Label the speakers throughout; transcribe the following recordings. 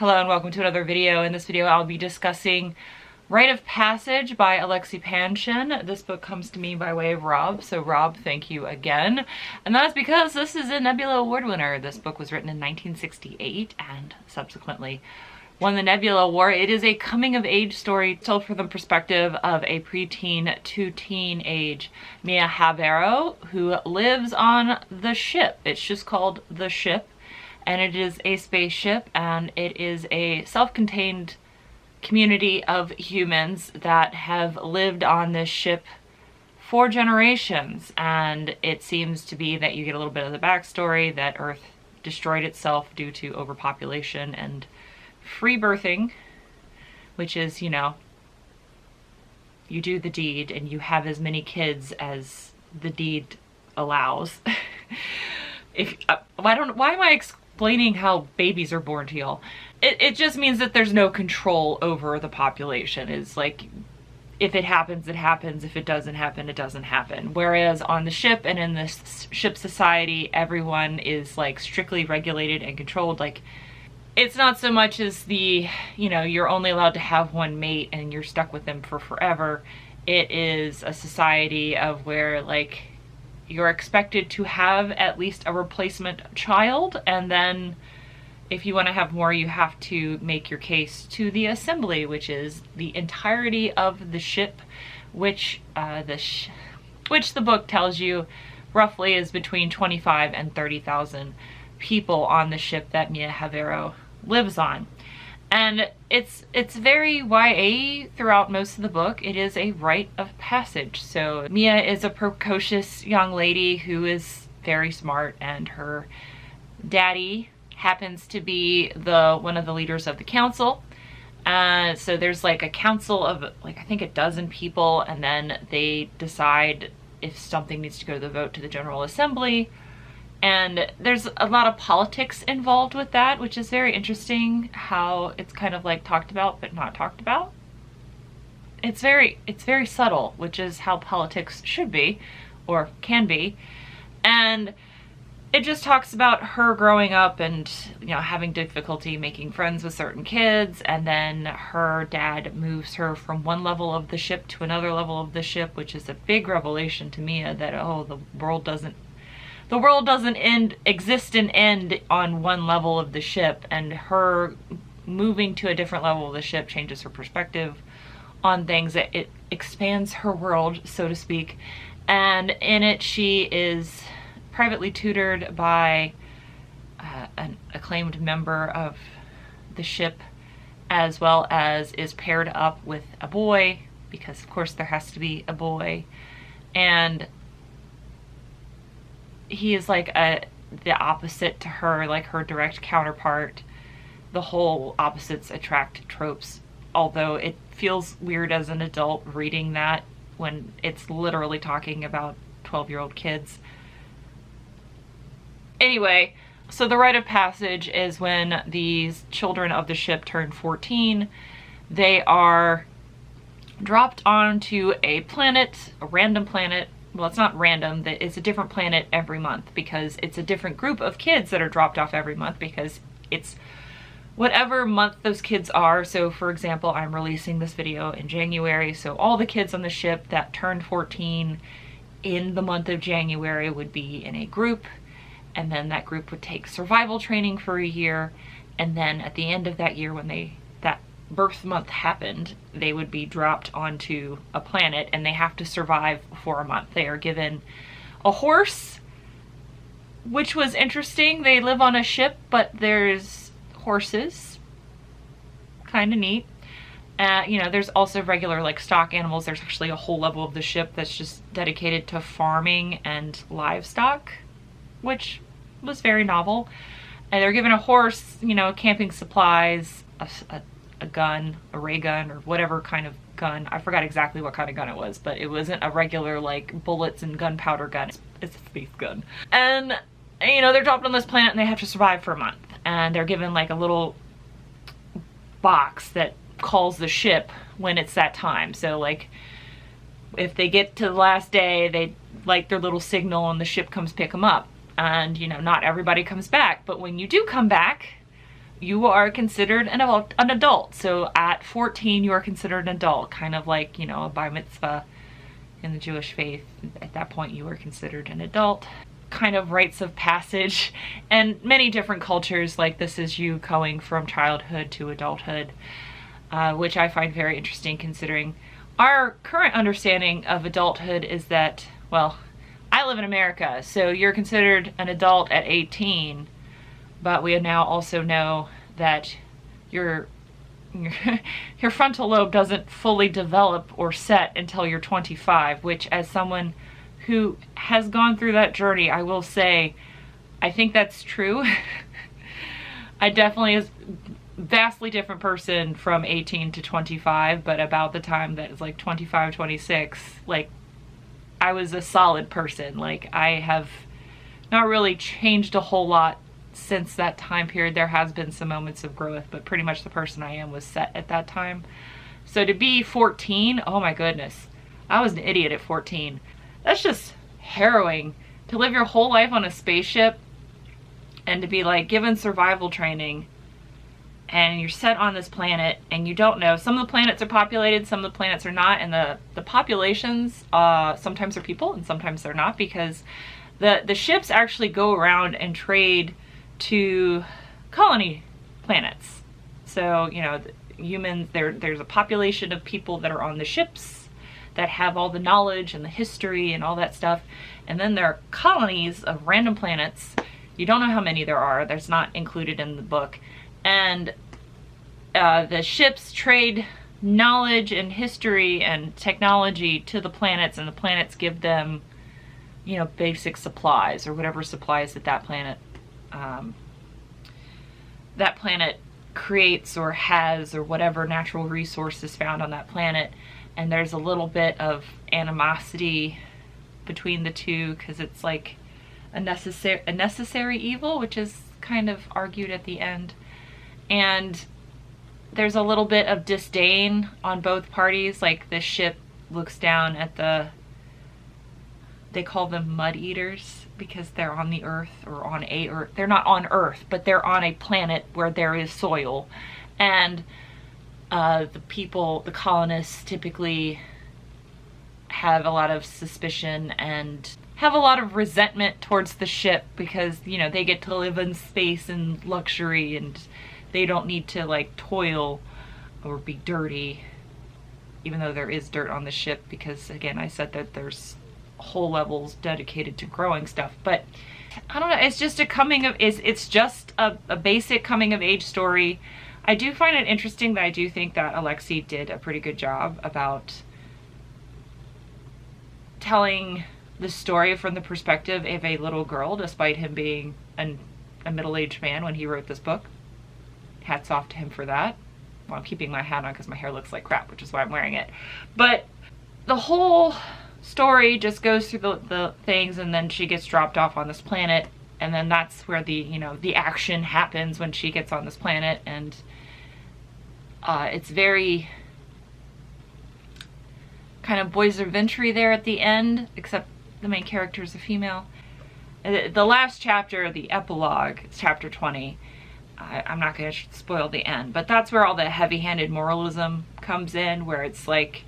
Speaker 1: Hello and welcome to another video. In this video I'll be discussing Rite of Passage by Alexei Panshin. This book comes to me by way of Rob, so Rob, thank you again. And that's because this is a Nebula Award winner. This book was written in 1968 and subsequently won the Nebula Award. It is a coming-of-age story told from the perspective of a preteen to teenage Mia Habero who lives on the ship. It's just called The Ship, and it is a spaceship, and it is a self-contained community of humans that have lived on this ship for generations. And it seems to be that you get a little bit of the backstory that Earth destroyed itself due to overpopulation and free birthing, which is, you know, you do the deed and you have as many kids as the deed allows. Why am I explaining how babies are born to y'all? It just means that there's no control over the population. It's like, if it happens, it happens. If it doesn't happen, it doesn't happen. Whereas on the ship and in this ship society, everyone is like strictly regulated and controlled. Like, it's not so much as the, you know, you're only allowed to have one mate and you're stuck with them for forever. It is a society of where, like, you're expected to have at least a replacement child, and then if you want to have more, you have to make your case to the assembly, which is the entirety of the ship, which the book tells you roughly is between 25 and 30,000 people on the ship that Mia Habero lives on. And it's very YA throughout most of the book. It is a rite of passage. So Mia is a precocious young lady who is very smart, and her daddy happens to be one of the leaders of the council. So there's like a council of like, I think a dozen people, and then they decide if something needs to go to the vote to the General Assembly. And there's a lot of politics involved with that, which is very interesting how it's kind of like talked about but not talked about. It's very subtle, which is how politics should be or can be. And it just talks about her growing up and, you know, having difficulty making friends with certain kids, and then her dad moves her from one level of the ship to another level of the ship, which is a big revelation to Mia that, oh, the world doesn't exist and end on one level of the ship, and her moving to a different level of the ship changes her perspective on things. It expands her world, so to speak. And in it, she is privately tutored by an acclaimed member of the ship, as well as is paired up with a boy, because of course there has to be a boy. And he is like the opposite to her, like her direct counterpart. The whole opposites attract tropes, although it feels weird as an adult reading that when it's literally talking about 12-year-old kids. Anyway, so the rite of passage is when these children of the ship turn 14. They are dropped onto a planet, a random planet. Well, it's not random, it's a different planet every month, because it's a different group of kids that are dropped off every month, because it's whatever month those kids are. So for example, I'm releasing this video in January, so all the kids on the ship that turned 14 in the month of January would be in a group, and then that group would take survival training for a year, and then at the end of that year, when that birth month happened, they would be dropped onto a planet, and they have to survive for a month. They are given a horse, which was interesting. They live on a ship, but there's horses. Kind of neat. You know, there's also regular like stock animals. There's actually a whole level of the ship that's just dedicated to farming and livestock, which was very novel. And they're given a horse, you know, camping supplies, a gun, a ray gun, or whatever kind of gun. I forgot exactly what kind of gun it was, but it wasn't a regular like bullets and gunpowder gun. It's a space gun. And, you know, they're dropped on this planet and they have to survive for a month. And they're given like a little box that calls the ship when it's that time. So like, if they get to the last day, they like their little signal and the ship comes pick them up. And, you know, not everybody comes back, but when you do come back, you are considered an adult. So at 14, you are considered an adult, kind of like, you know, a bar mitzvah in the Jewish faith. At that point, you are considered an adult. Kind of rites of passage, and many different cultures, like this is you going from childhood to adulthood, which I find very interesting, considering our current understanding of adulthood is that, well, I live in America, so you're considered an adult at 18, but we now also know that your frontal lobe doesn't fully develop or set until you're 25, which, as someone who has gone through that journey, I will say, I think that's true. I definitely is vastly different person from 18 to 25, but about the time that is like 25, 26, like I was a solid person. Like I have not really changed a whole lot since that time period. There has been some moments of growth, but pretty much the person I am was set at that time. So to be 14, oh my goodness, I was an idiot at 14. That's just harrowing, to live your whole life on a spaceship and to be like given survival training, and you're set on this planet and you don't know. Some of the planets are populated, some of the planets are not, and the populations sometimes are people and sometimes they're not, because the ships actually go around and trade to colony planets. So, you know, humans, there's a population of people that are on the ships that have all the knowledge and the history and all that stuff. And then there are colonies of random planets. You don't know how many there are. That's not included in the book. And the ships trade knowledge and history and technology to the planets, and the planets give them, you know, basic supplies or whatever supplies that planet creates or has, or whatever natural resources found on that planet. And there's a little bit of animosity between the two, because it's like a necessary evil, which is kind of argued at the end. And there's a little bit of disdain on both parties. Like the ship looks down at they call them mud eaters, because they're on the earth, or on a earth. They're not on Earth, but they're on a planet where there is soil. And the people, the colonists, typically have a lot of suspicion and have a lot of resentment towards the ship, because, you know, they get to live in space and luxury, and they don't need to like toil or be dirty, even though there is dirt on the ship, because again, I said that there's whole levels dedicated to growing stuff. But I don't know, it's just it's just a basic coming of age story. I do find it interesting that I do think that Alexei did a pretty good job about telling the story from the perspective of a little girl, despite him being a middle-aged man when he wrote this book. Hats off to him for that. Well, I'm keeping my hat on because my hair looks like crap, which is why I'm wearing it. But the whole story just goes through the things, and then she gets dropped off on this planet, and then that's where the action happens when she gets on this planet. And it's very kind of boys adventure there at the end, except the main character is a female. The last chapter, the epilogue, is chapter 20. I'm not going to spoil the end, but that's where all the heavy-handed moralism comes in, where it's like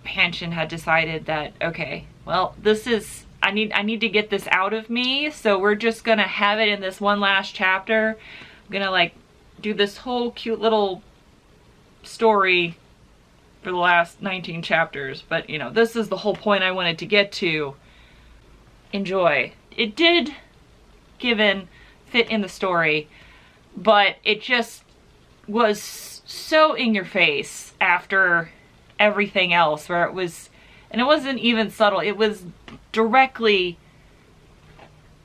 Speaker 1: Panshin had decided that, okay, well, this is, I need to get this out of me, so we're just going to have it in this one last chapter. I'm going to like do this whole cute little story for the last 19 chapters, but you know, this is the whole point I wanted to get to. Enjoy. It did fit in the story, but it just was so in your face after everything else, where it was, and it wasn't even subtle, it was directly,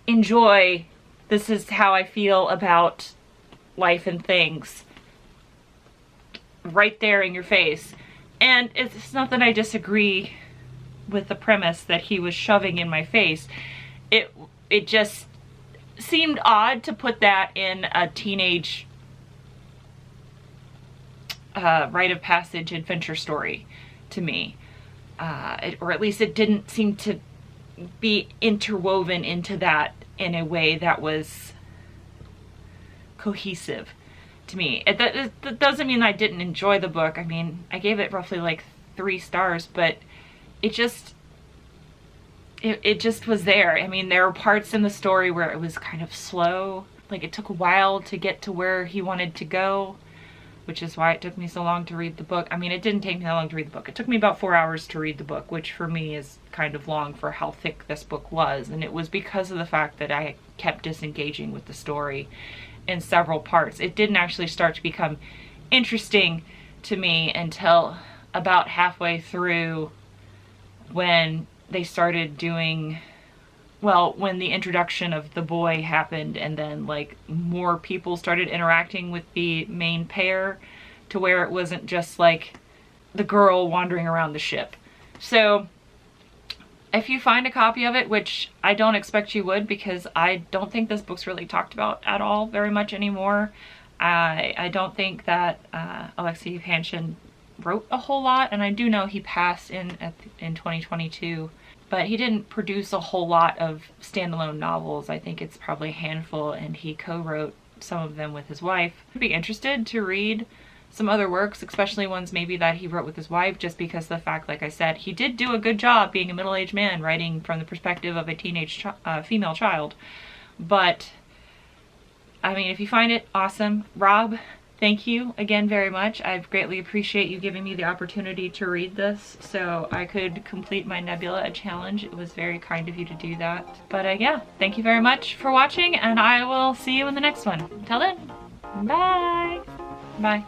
Speaker 1: enjoy, this is how I feel about life and things, right there in your face. And it's not that I disagree with the premise that he was shoving in my face. It just seemed odd to put that in a teenage rite of passage adventure story to me. Or at least it didn't seem to be interwoven into that in a way that was cohesive to me. That doesn't mean I didn't enjoy the book. I mean, I gave it roughly like 3 stars, but it just was there. I mean, there were parts in the story where it was kind of slow. Like, it took a while to get to where he wanted to go, which is why it took me so long to read the book. I mean, it didn't take me that long to read the book. It took me about 4 hours to read the book, which for me is kind of long for how thick this book was. And it was because of the fact that I kept disengaging with the story in several parts. It didn't actually start to become interesting to me until about halfway through, when they started doing, well, when the introduction of the boy happened, and then like more people started interacting with the main pair, to where it wasn't just like the girl wandering around the ship. So if you find a copy of it, which I don't expect you would, because I don't think this book's really talked about at all very much anymore. I don't think that Alexei Panshin wrote a whole lot, and I do know he passed in 2022. But he didn't produce a whole lot of standalone novels. I think it's probably a handful, and he co-wrote some of them with his wife. I'd be interested to read some other works, especially ones maybe that he wrote with his wife, just because of the fact, like I said, he did do a good job being a middle-aged man writing from the perspective of a teenage female child. But, I mean, if you find it, awesome. Rob, thank you again very much. I greatly appreciate you giving me the opportunity to read this so I could complete my Nebula challenge. It was very kind of you to do that. But yeah, thank you very much for watching, and I will see you in the next one. Until then, bye! Bye.